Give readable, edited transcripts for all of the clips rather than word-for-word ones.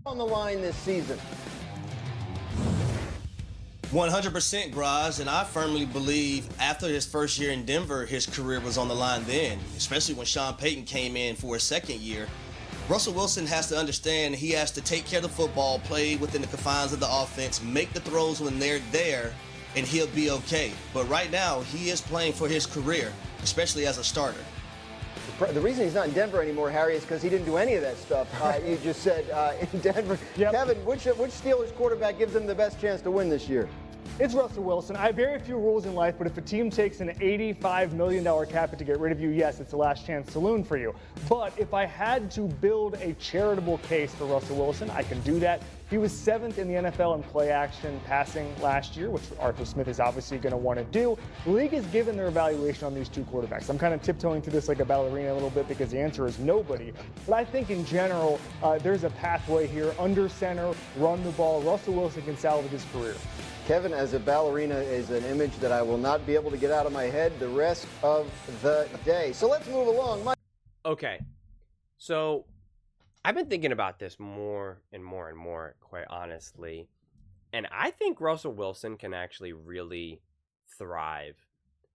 On the line this season. 100% Graz, and I firmly believe after his first year in Denver, his career was on the line then, especially when Sean Payton came in for his second year. Russell Wilson has to understand he has to take care of the football, play within the confines of the offense, make the throws when they're there, and he'll be okay. But right now, he is playing for his career, especially as a starter. The reason he's not in Denver anymore, Harry, is because he didn't do any of that stuff. You just said in Denver. Yep. Kevin, which Steelers quarterback gives them the best chance to win this year? It's Russell Wilson. I have very few rules in life, but if a team takes an $85 million cap hit to get rid of you, yes, it's a last chance saloon for you. But if I had to build a charitable case for Russell Wilson, I can do that. He was 7th in the NFL in play action passing last year, which Arthur Smith is obviously going to want to do. The league has given their evaluation on these two quarterbacks. I'm kind of tiptoeing through this like a ballerina a little bit because the answer is nobody. But I think in general, there's a pathway here. Under center, run the ball. Russell Wilson can salvage his career. Kevin, as a ballerina, is an image that I will not be able to get out of my head the rest of the day. So let's move along. Okay. So I've been thinking about this more and more and more, quite honestly. And I think Russell Wilson can actually really thrive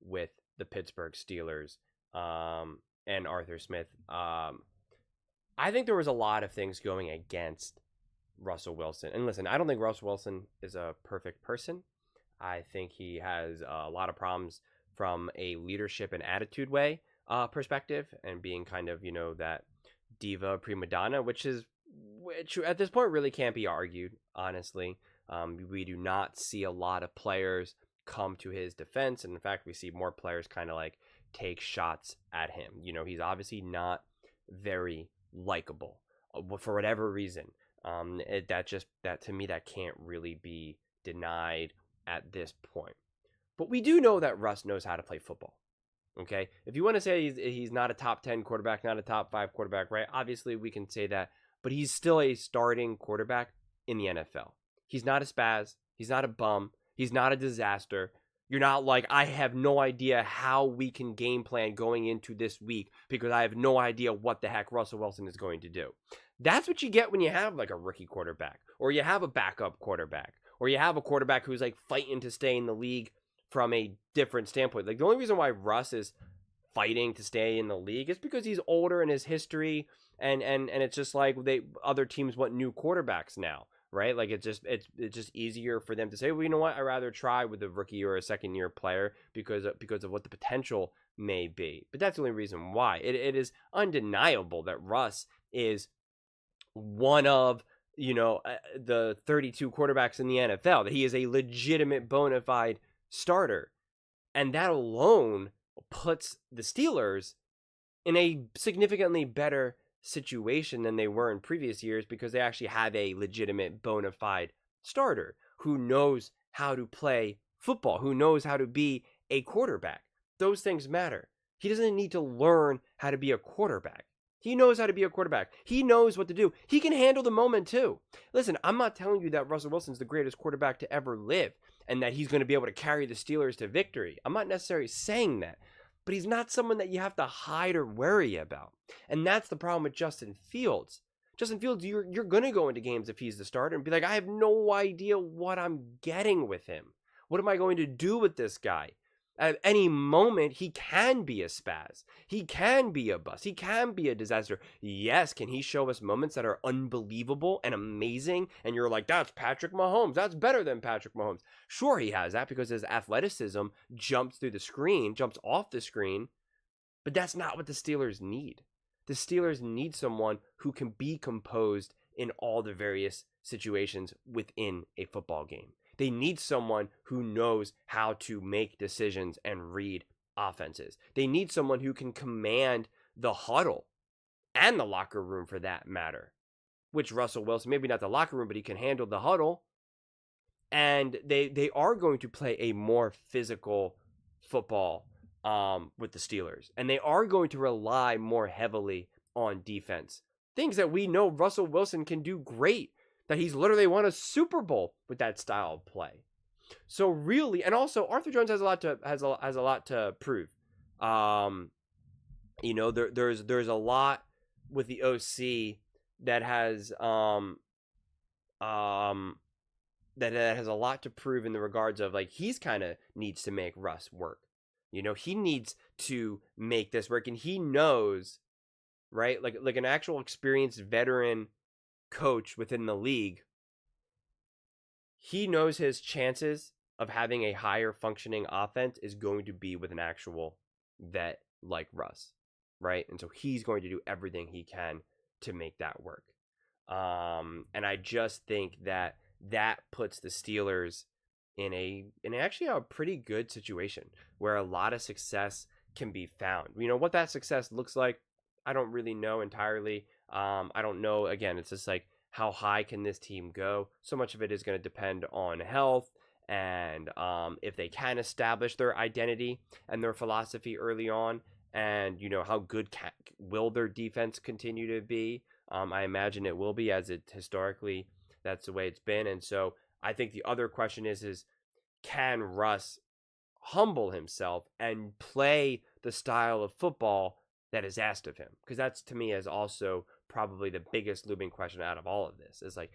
with the Pittsburgh Steelers and Arthur Smith. I think there was a lot of things going against Russell Wilson. And listen, I don't think Russell Wilson is a perfect person. I think he has a lot of problems from a leadership and attitude way perspective, and being kind of, that diva prima donna, which at this point really can't be argued, honestly. We do not see a lot of players come to his defense. And in fact, we see more players kind of like take shots at him. He's obviously not very likable for whatever reason. That to me, that can't really be denied at this point. But we do know that Russ knows how to play football. Okay, if you want to say he's not a top 10 quarterback, not a top 5 quarterback, right? Obviously, we can say that, but he's still a starting quarterback in the NFL. He's not a spaz. He's not a bum. He's not a disaster. You're not like, I have no idea how we can game plan going into this week because I have no idea what the heck Russell Wilson is going to do. That's what you get when you have like a rookie quarterback, or you have a backup quarterback, or you have a quarterback who's like fighting to stay in the league from a different standpoint. Like the only reason why Russ is fighting to stay in the league is because he's older in his history, and it's just like other teams want new quarterbacks now, right? Like it's just easier for them to say, well, you know what, I'd rather try with a rookie or a second year player because of what the potential may be. But that's the only reason why. It is undeniable that Russ is one of the 32 quarterbacks in the NFL, that he is a legitimate bona fide starter, and that alone puts the Steelers in a significantly better situation than they were in previous years, because they actually have a legitimate bona fide starter who knows how to play football, who knows how to be a quarterback. Those things matter. He doesn't need to learn how to be a quarterback. He knows how to be a quarterback. He knows what to do. He can handle the moment too. Listen, I'm not telling you that Russell Wilson's the greatest quarterback to ever live and that he's going to be able to carry the Steelers to victory. I'm not necessarily saying that, but he's not someone that you have to hide or worry about. And that's the problem with Justin Fields. Justin Fields, you're going to go into games if he's the starter and be like, I have no idea what I'm getting with him. What am I going to do with this guy? At any moment, he can be a spaz. He can be a bust. He can be a disaster. Yes, can he show us moments that are unbelievable and amazing? And you're like, that's Patrick Mahomes. That's better than Patrick Mahomes. Sure, he has that because his athleticism jumps off the screen. But that's not what the Steelers need. The Steelers need someone who can be composed in all the various situations within a football game. They need someone who knows how to make decisions and read offenses. They need someone who can command the huddle and the locker room for that matter, which Russell Wilson, maybe not the locker room, but he can handle the huddle. And they are going to play a more physical football with the Steelers. And they are going to rely more heavily on defense. Things that we know Russell Wilson can do great. That he's literally won a Super Bowl with that style of play. So really, and also Arthur Jones has a lot to prove. There's a lot with the OC that has that has a lot to prove in the regards of like he's kind of needs to make Russ work. You know, he needs to make this work, and he knows, right? Like an actual experienced veteran coach within the league, he knows his chances of having a higher functioning offense is going to be with an actual vet like Russ, right? And so he's going to do everything he can to make that work. And I just think that puts the Steelers in actually a pretty good situation where a lot of success can be found. You know what that success looks like, I don't really know entirely. I don't know. Again, it's just like, how high can this team go? So much of it is going to depend on health and if they can establish their identity and their philosophy early on, and you know how good will their defense continue to be. I imagine it will be, as it historically that's the way it's been. And so I think the other question is can Russ humble himself and play the style of football that is asked of him? Because that's, to me, is also probably the biggest looming question out of all of this. Is like,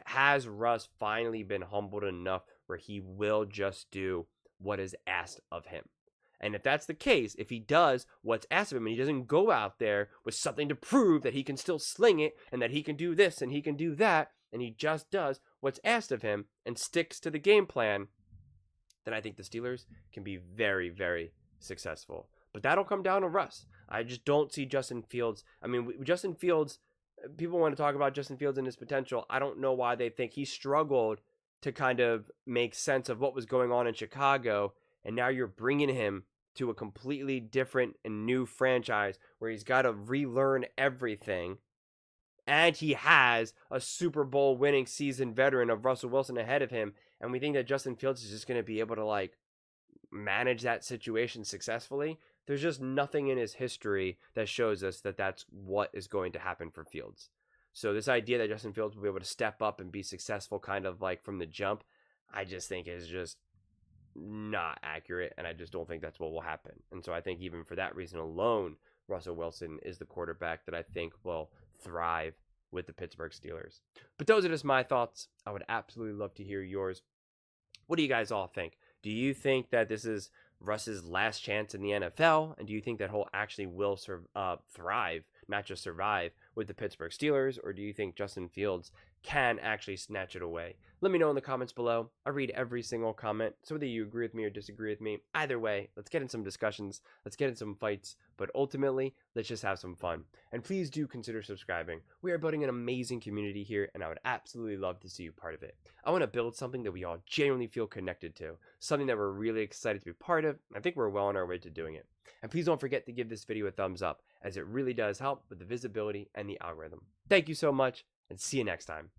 has Russ finally been humbled enough where he will just do what is asked of him? And if that's the case, if he does what's asked of him and he doesn't go out there with something to prove that he can still sling it and that he can do this and he can do that, and he just does what's asked of him and sticks to the game plan, then I think the Steelers can be very, very successful. But that'll come down to Russ. I just don't see Justin Fields. I mean, Justin Fields, people want to talk about Justin Fields and his potential. I don't know why they think he struggled to kind of make sense of what was going on in Chicago, and now you're bringing him to a completely different and new franchise where he's got to relearn everything. And he has a Super Bowl winning seasoned veteran of Russell Wilson ahead of him. And we think that Justin Fields is just going to be able to like manage that situation successfully. There's just nothing in his history that shows us that that's what is going to happen for Fields. So this idea that Justin Fields will be able to step up and be successful kind of like from the jump, I just think is just not accurate. And I just don't think that's what will happen. And so I think even for that reason alone, Russell Wilson is the quarterback that I think will thrive with the Pittsburgh Steelers. But those are just my thoughts. I would absolutely love to hear yours. What do you guys all think? Do you think that this is Russ's last chance in the NFL? And do you think that he'll actually will thrive, not just survive, with the Pittsburgh Steelers? Or do you think Justin Fields can actually snatch it away? Let me know in the comments below. I read every single comment. So whether you agree with me or disagree with me, either way, let's get in some discussions. Let's get in some fights. But ultimately, let's just have some fun. And please do consider subscribing. We are building an amazing community here, and I would absolutely love to see you part of it. I want to build something that we all genuinely feel connected to, something that we're really excited to be part of. I think we're well on our way to doing it. And please don't forget to give this video a thumbs up, as it really does help with the visibility and the algorithm. Thank you so much, and see you next time.